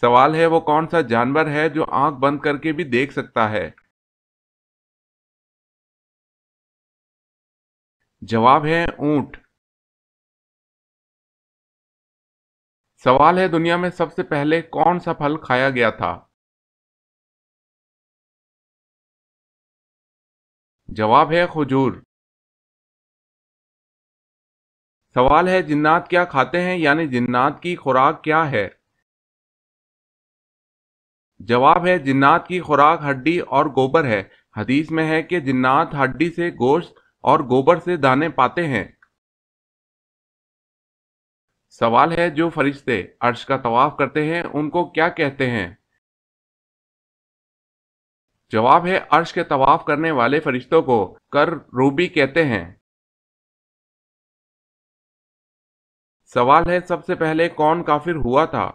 سوال ہے وہ کون سا جانور ہے جو آنکھ بند کر کے بھی دیکھ سکتا ہے؟ جواب ہے اونٹ۔ سوال ہے دنیا میں سب سے پہلے کون سا پھل کھایا گیا تھا؟ جواب ہے کھجور۔ سوال ہے جنات کیا کھاتے ہیں یعنی جنات کی خوراک کیا ہے؟ جواب ہے جنات کی خوراک ہڈی اور گوبر ہے۔ حدیث میں ہے کہ جنات ہڈی سے گوشت اور گوبر سے دانے پاتے ہیں۔ سوال ہے جو فرشتے عرش کا طواف کرتے ہیں ان کو کیا کہتے ہیں؟ جواب ہے عرش کے طواف کرنے والے فرشتوں کو کر روبی کہتے ہیں۔ سوال ہے سب سے پہلے کون کافر ہوا تھا؟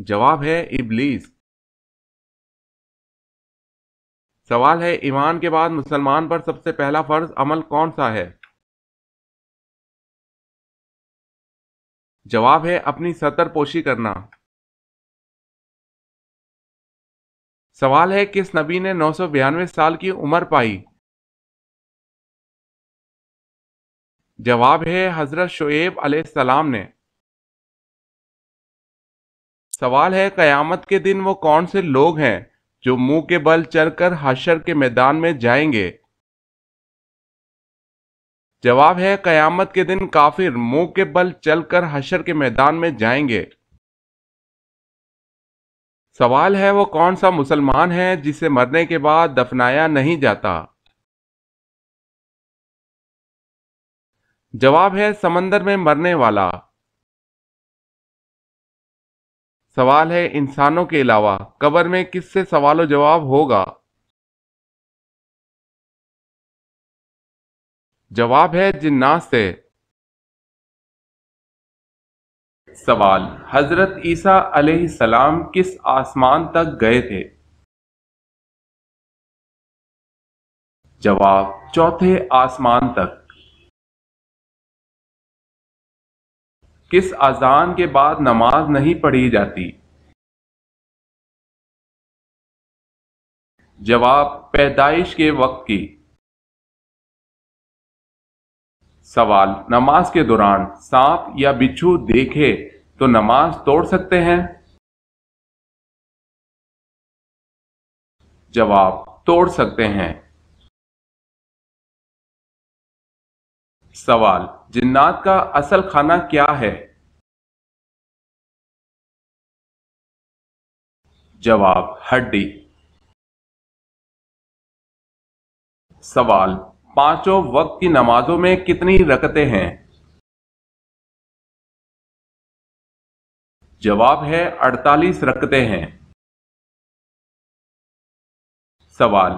جواب ہے ابلیس۔ سوال ہے ایمان کے بعد مسلمان پر سب سے پہلا فرض عمل کون سا ہے؟ جواب ہے اپنی ستر پوشی کرنا۔ سوال ہے کس نبی نے 992 سال کی عمر پائی؟ جواب ہے حضرت شعیب علیہ السلام نے۔ سوال ہے قیامت کے دن وہ کون سے لوگ ہیں جو منہ کے بل چل کر حشر کے میدان میں جائیں گے؟ جواب ہے قیامت کے دن کافر منہ کے بل چل کر حشر کے میدان میں جائیں گے۔ سوال ہے وہ کون سا مسلمان ہے جسے مرنے کے بعد دفنایا نہیں جاتا؟ جواب ہے سمندر میں مرنے والا۔ سوال ہے انسانوں کے علاوہ قبر میں کس سے سوال و جواب ہوگا؟ جواب ہے جنات سے۔ سوال حضرت عیسیٰ علیہ السلام کس آسمان تک گئے تھے؟ جواب چوتھے آسمان تک۔ کس اذان کے بعد نماز نہیں پڑھی جاتی؟ جواب پیدائش کے وقت کی۔ سوال نماز کے دوران سانپ یا بچھو دیکھے تو نماز توڑ سکتے ہیں؟ جواب توڑ سکتے ہیں۔ سوال جنات کا اصل کھانا کیا ہے؟ جواب ہڈی۔ سوال پانچوں وقت کی نمازوں میں کتنی رکعتیں ہیں؟ جواب ہے 48 رکعتیں ہیں۔ سوال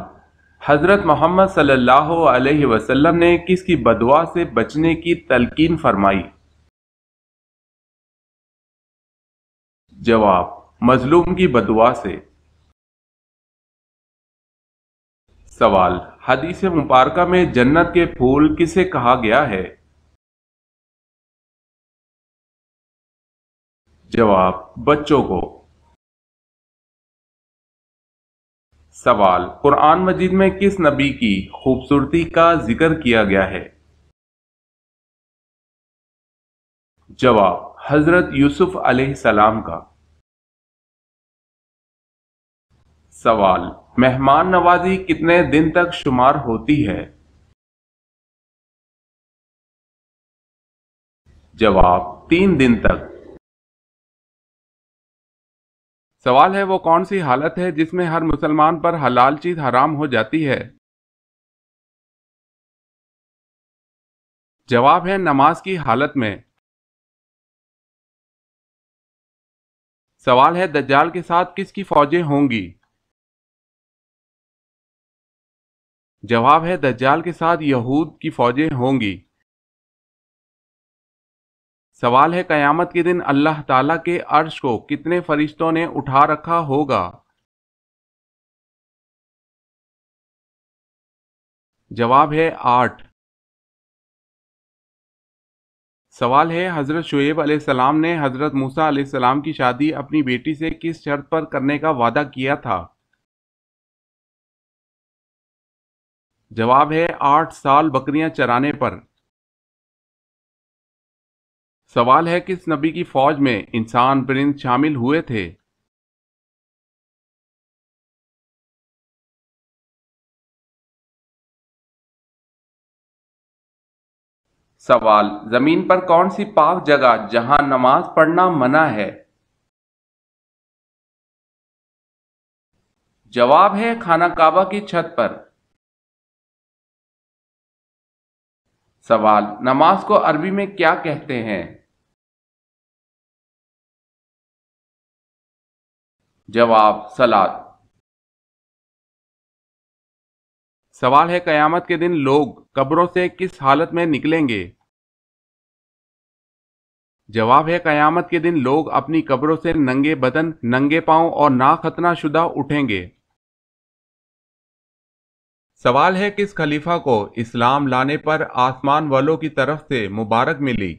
حضرت محمد صلی اللہ علیہ وسلم نے کس کی بددعا سے بچنے کی تلقین فرمائی؟ جواب مظلوم کی بددعا سے۔ سوال حدیث مبارکہ میں جنت کے پھول کسے کہا گیا ہے؟ جواب بچوں کو۔ سوال قرآن مجید میں کس نبی کی خوبصورتی کا ذکر کیا گیا ہے؟ جواب حضرت یوسف علیہ السلام کا۔ سوال مہمان نوازی کتنے دن تک شمار ہوتی ہے؟ جواب 3 دن تک۔ سوال ہے وہ کون سی حالت ہے جس میں ہر مسلمان پر حلال چیز حرام ہو جاتی ہے؟ جواب ہے نماز کی حالت میں۔ سوال ہے دجال کے ساتھ کس کی فوجیں ہوں گی؟ جواب ہے دجال کے ساتھ یہود کی فوجیں ہوں گی۔ سوال ہے قیامت کے دن اللہ تعالیٰ کے عرش کو کتنے فرشتوں نے اٹھا رکھا ہوگا؟ جواب ہے 8۔ سوال ہے حضرت شعیب علیہ السلام نے حضرت موسیٰ علیہ السلام کی شادی اپنی بیٹی سے کس شرط پر کرنے کا وعدہ کیا تھا؟ جواب ہے 8 سال بکریاں چرانے پر۔ سوال ہے کس نبی کی فوج میں انسان پرند شامل ہوئے تھے؟ سوال زمین پر کون سی پاک جگہ جہاں نماز پڑھنا منع ہے؟ جواب ہے خانہ کعبہ کی چھت پر۔ سوال نماز کو عربی میں کیا کہتے ہیں؟ جواب صلاۃ۔ سوال ہے قیامت کے دن لوگ قبروں سے کس حالت میں نکلیں گے؟ جواب ہے قیامت کے دن لوگ اپنی قبروں سے ننگے بدن، ننگے پاؤں اور ناختنہ شدہ اٹھیں گے۔ سوال ہے کس خلیفہ کو اسلام لانے پر آسمان والوں کی طرف سے مبارک ملی؟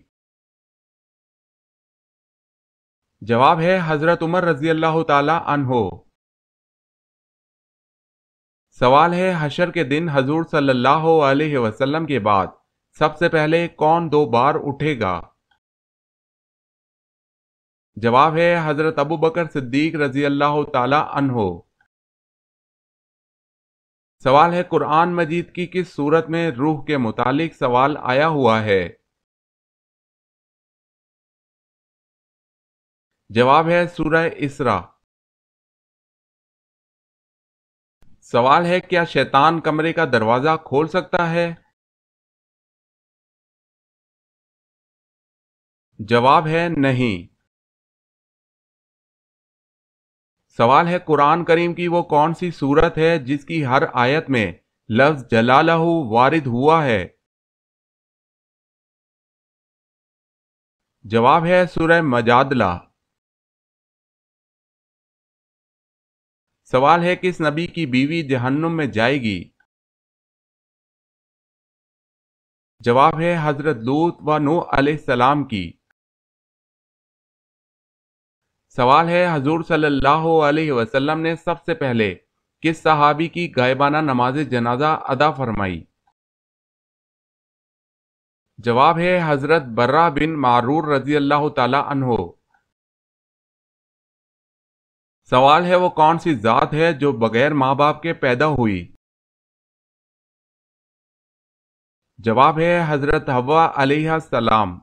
جواب ہے حضرت عمر رضی اللہ تعالی عنہ۔ سوال ہے حشر کے دن حضور صلی اللہ علیہ وسلم کے بعد سب سے پہلے کون 2 بار اٹھے گا؟ جواب ہے حضرت ابو بکر صدیق رضی اللہ تعالی عنہ۔ سوال ہے قرآن مجید کی کس سورت میں روح کے متعلق سوال آیا ہوا ہے؟ جواب ہے سورہ اسراء۔ سوال ہے کیا شیطان کمرے کا دروازہ کھول سکتا ہے؟ جواب ہے نہیں۔ سوال ہے قرآن کریم کی وہ کون سی سورت ہے جس کی ہر آیت میں لفظ جلالہ وارد ہوا ہے؟ جواب ہے سورہ مجادلہ۔ سوال ہے کس نبی کی بیوی جہنم میں جائے گی؟ جواب ہے حضرت لوط و نوح علیہ السلام کی۔ سوال ہے حضور صلی اللہ علیہ وسلم نے سب سے پہلے کس صحابی کی غائبانہ نماز جنازہ ادا فرمائی؟ جواب ہے حضرت برہ بن معرور رضی اللہ تعالی عنہ۔ سوال ہے وہ کون سی ذات ہے جو بغیر ماں باپ کے پیدا ہوئی؟ جواب ہے حضرت حوا علیہ السلام۔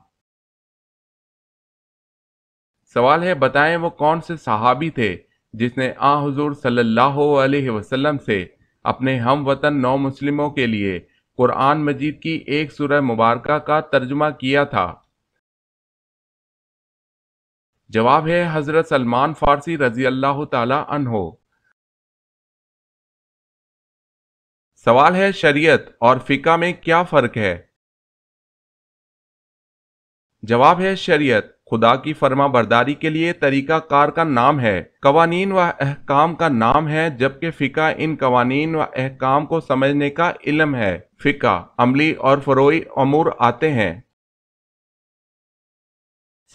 سوال ہے بتائیں وہ کون سے صحابی تھے جس نے حضور صلی اللہ علیہ وسلم سے اپنے ہم وطن نو مسلموں کے لیے قرآن مجید کی ایک سورہ مبارکہ کا ترجمہ کیا تھا؟ جواب ہے حضرت سلمان فارسی رضی اللہ تعالی عنہ۔ سوال ہے شریعت اور فقہ میں کیا فرق ہے؟ جواب ہے شریعت خدا کی فرما برداری کے لیے طریقہ کار کا نام ہے، قوانین و احکام کا نام ہے، جبکہ فقہ ان قوانین و احکام کو سمجھنے کا علم ہے۔ فقہ عملی اور فروعی امور آتے ہیں۔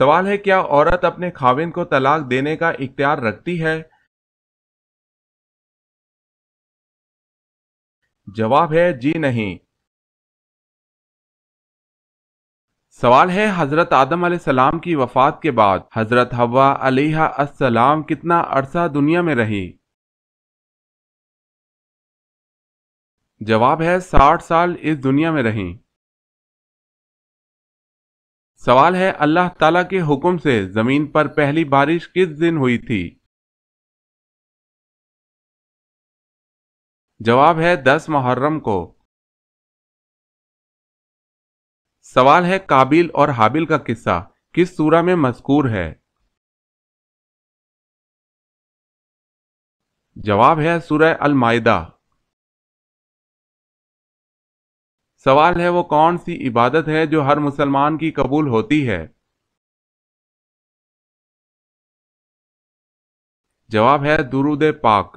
سوال ہے کیا عورت اپنے خاوند کو طلاق دینے کا اختیار رکھتی ہے؟ جواب ہے جی نہیں۔ سوال ہے حضرت آدم علیہ السلام کی وفات کے بعد حضرت حوا علیہ السلام کتنا عرصہ دنیا میں رہی؟ جواب ہے 60 سال اس دنیا میں رہیں۔ سوال ہے اللہ تعالیٰ کے حکم سے زمین پر پہلی بارش کس دن ہوئی تھی؟ جواب ہے 10 محرم کو۔ سوال ہے قابیل اور حابیل کا قصہ کس سورہ میں مذکور ہے؟ جواب ہے سورہ المائدہ۔ سوال ہے وہ کون سی عبادت ہے جو ہر مسلمان کی قبول ہوتی ہے؟ جواب ہے درود پاک۔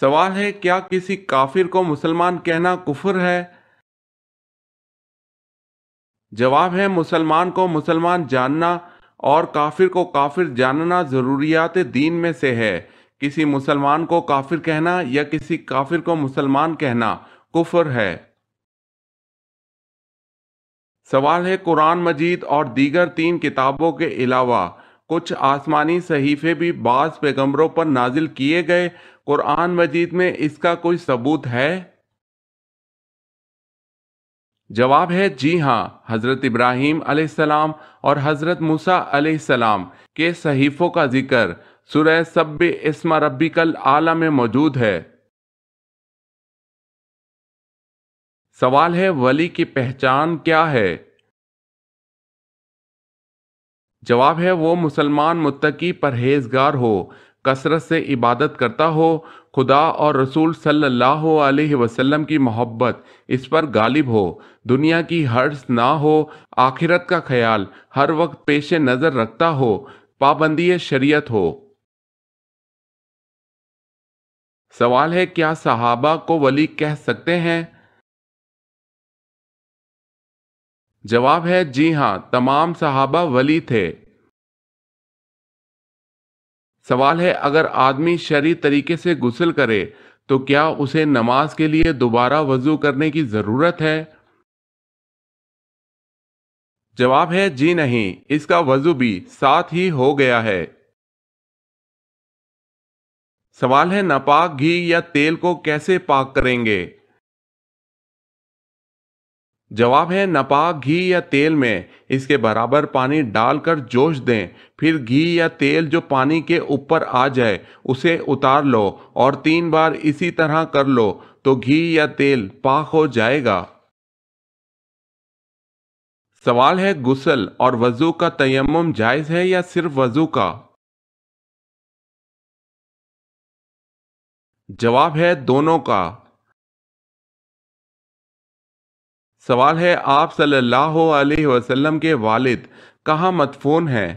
سوال ہے کیا کسی کافر کو مسلمان کہنا کفر ہے؟ جواب ہے مسلمان کو مسلمان جاننا اور کافر کو کافر جاننا ضروریات دین میں سے ہے۔ کسی مسلمان کو کافر کہنا یا کسی کافر کو مسلمان کہنا کفر ہے۔ سوال ہے قرآن مجید اور دیگر 3 کتابوں کے علاوہ کچھ آسمانی صحیفے بھی بعض پیغمبروں پر نازل کیے گئے، قرآن مجید میں اس کا کوئی ثبوت ہے؟ جواب ہے جی ہاں، حضرت ابراہیم علیہ السلام اور حضرت موسیٰ علیہ السلام کے صحیفوں کا ذکر سورہ سبح اسم ربک الاعلی میں موجود ہے۔ سوال ہے ولی کی پہچان کیا ہے؟ جواب ہے وہ مسلمان متقی پرہیزگار ہو، کثرت سے عبادت کرتا ہو، خدا اور رسول صلی اللہ علیہ وسلم کی محبت اس پر غالب ہو، دنیا کی حرص نہ ہو، آخرت کا خیال ہر وقت پیش نظر رکھتا ہو، پابندی شریعت ہو۔ سوال ہے کیا صحابہ کو ولی کہہ سکتے ہیں؟ جواب ہے جی ہاں، تمام صحابہ ولی تھے۔ سوال ہے اگر آدمی شرعی طریقے سے غسل کرے تو کیا اسے نماز کے لیے دوبارہ وضو کرنے کی ضرورت ہے؟ جواب ہے جی نہیں، اس کا وضو بھی ساتھ ہی ہو گیا ہے۔ سوال ہے ناپاک گھی یا تیل کو کیسے پاک کریں گے؟ جواب ہے ناپاک گھی یا تیل میں اس کے برابر پانی ڈال کر جوش دیں، پھر گھی یا تیل جو پانی کے اوپر آ جائے اسے اتار لو اور 3 بار اسی طرح کر لو تو گھی یا تیل پاک ہو جائے گا۔ سوال ہے غسل اور وضو کا تیمم جائز ہے یا صرف وضو کا؟ جواب ہے دونوں کا۔ سوال ہے آپ صلی اللہ علیہ وسلم کے والد کہاں مدفون ہیں؟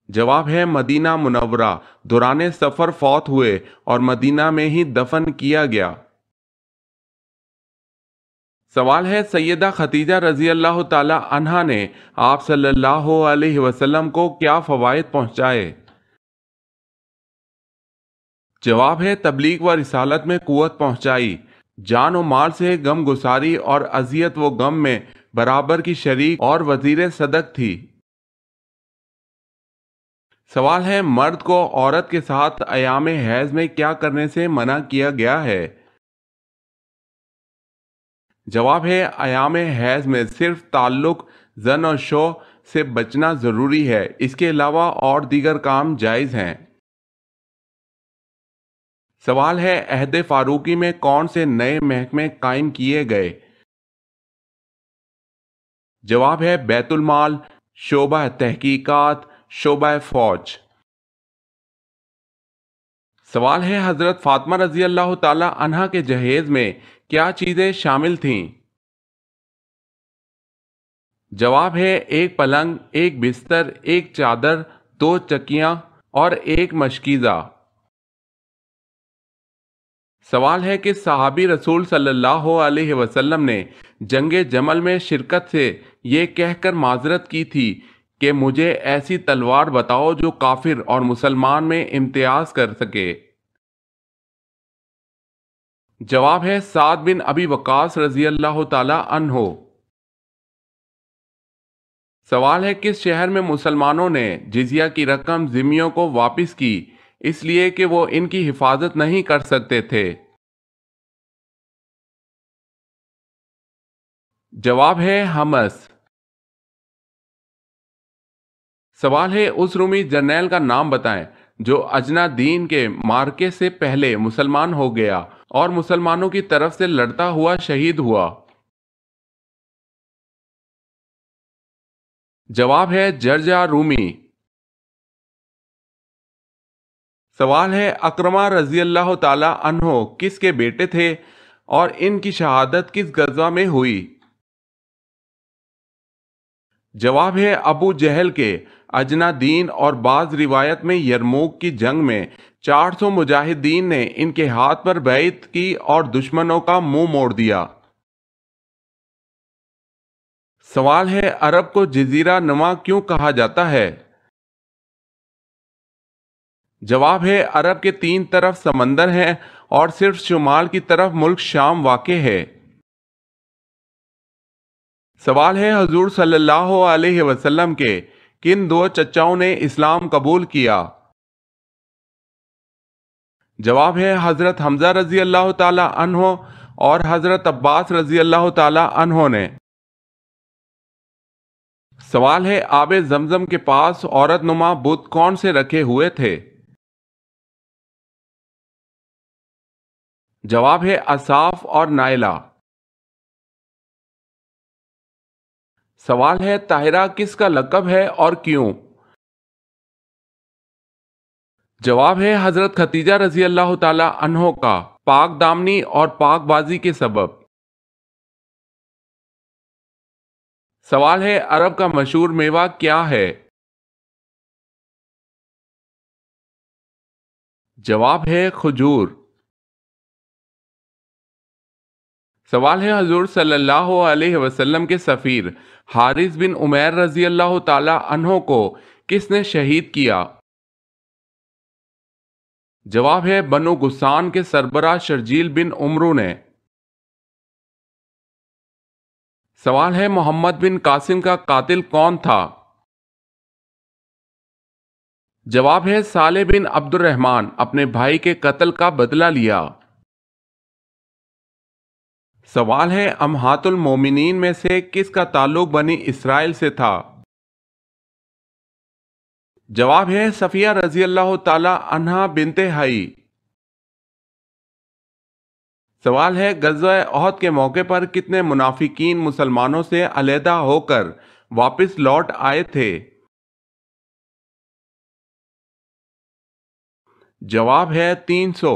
جواب ہے مدینہ منورہ، دوران سفر فوت ہوئے اور مدینہ میں ہی دفن کیا گیا۔ سوال ہے سیدہ خدیجہ رضی اللہ تعالی عنہا نے آپ صلی اللہ علیہ وسلم کو کیا فوائد پہنچائے؟ جواب ہے تبلیغ و رسالت میں قوت پہنچائی، جان و مال سے غم گساری اور اذیت و غم میں برابر کی شریک اور وزیر صدق تھی۔ سوال ہے مرد کو عورت کے ساتھ ایام حیض میں کیا کرنے سے منع کیا گیا ہے؟ جواب ہے ایام حیض میں صرف تعلق زن اور شو سے بچنا ضروری ہے، اس کے علاوہ اور دیگر کام جائز ہیں۔ سوال ہے عہد فاروقی میں کون سے نئے محکمے قائم کیے گئے؟ جواب ہے بیت المال، شعبہ تحقیقات، شعبہ فوج۔ سوال ہے حضرت فاطمہ رضی اللہ تعالی عنہا کے جہیز میں کیا چیزیں شامل تھیں؟ جواب ہے ایک پلنگ، ایک بستر، ایک چادر، 2 چکیاں اور ایک مشکیزہ۔ سوال ہے کہ صحابی رسول صلی اللہ علیہ وسلم نے جنگ جمل میں شرکت سے یہ کہہ کر معذرت کی تھی کہ مجھے ایسی تلوار بتاؤ جو کافر اور مسلمان میں امتیاز کر سکے۔ جواب ہے سعد بن ابی وقاص رضی اللہ تعالی عنہ۔ سوال ہے کس شہر میں مسلمانوں نے جزیہ کی رقم ذمیوں کو واپس کی اس لیے کہ وہ ان کی حفاظت نہیں کر سکتے تھے؟ جواب ہے حمص۔ سوال ہے اس رومی جرنیل کا نام بتائیں جو اجنا دین کے مارکے سے پہلے مسلمان ہو گیا اور مسلمانوں کی طرف سے لڑتا ہوا شہید ہوا۔ جواب ہے جرجا رومی۔ سوال ہے اکرمہ رضی اللہ تعالی عنہ کس کے بیٹے تھے اور ان کی شہادت کس غزوہ میں ہوئی؟ جواب ہے ابو جہل کے۔ اجنادین اور بعض روایت میں یرموک کی جنگ میں 400 مجاہدین نے ان کے ہاتھ پر بیعت کی اور دشمنوں کا منہ موڑ دیا۔ سوال ہے، عرب کو جزیرہ نما کیوں کہا جاتا ہے؟ جواب ہے، عرب کے 3 طرف سمندر ہیں اور صرف شمال کی طرف ملک شام واقع ہے۔ سوال ہے، حضور صلی اللہ علیہ وسلم کے کن 2 چچاؤں نے اسلام قبول کیا؟ جواب ہے، حضرت حمزہ رضی اللہ تعالی عنہ اور حضرت عباس رضی اللہ تعالی عنہ نے۔ سوال ہے، آب زمزم کے پاس عورت نما بت کون سے رکھے ہوئے تھے؟ جواب ہے، اصاف اور نائلہ۔ سوال ہے، طاہرہ کس کا لقب ہے اور کیوں؟ جواب ہے، حضرت ختیجہ رضی اللہ تعالی عنہ کا پاک دامنی اور پاک بازی کے سبب۔ سوال ہے، عرب کا مشہور میوہ کیا ہے؟ جواب ہے، کھجور۔ سوال ہے، حضور صلی اللہ علیہ وسلم کے سفیر حارث بن عمیر رضی اللہ تعالی عنہ کو کس نے شہید کیا؟ جواب ہے، بنو غسان کے سربراہ شرجیل بن عمرو نے۔ سوال ہے، محمد بن قاسم کا قاتل کون تھا؟ جواب ہے، صالح بن عبد الرحمن اپنے بھائی کے قتل کا بدلہ لیا۔ سوال ہے، امہات المومنین میں سے کس کا تعلق بنی اسرائیل سے تھا؟ جواب ہے، صفیہ رضی اللہ تعالی عنہا بنت حی۔ سوال ہے، غزوہ احد کے موقع پر کتنے منافقین مسلمانوں سے علیحدہ ہو کر واپس لوٹ آئے تھے؟ جواب ہے، 300۔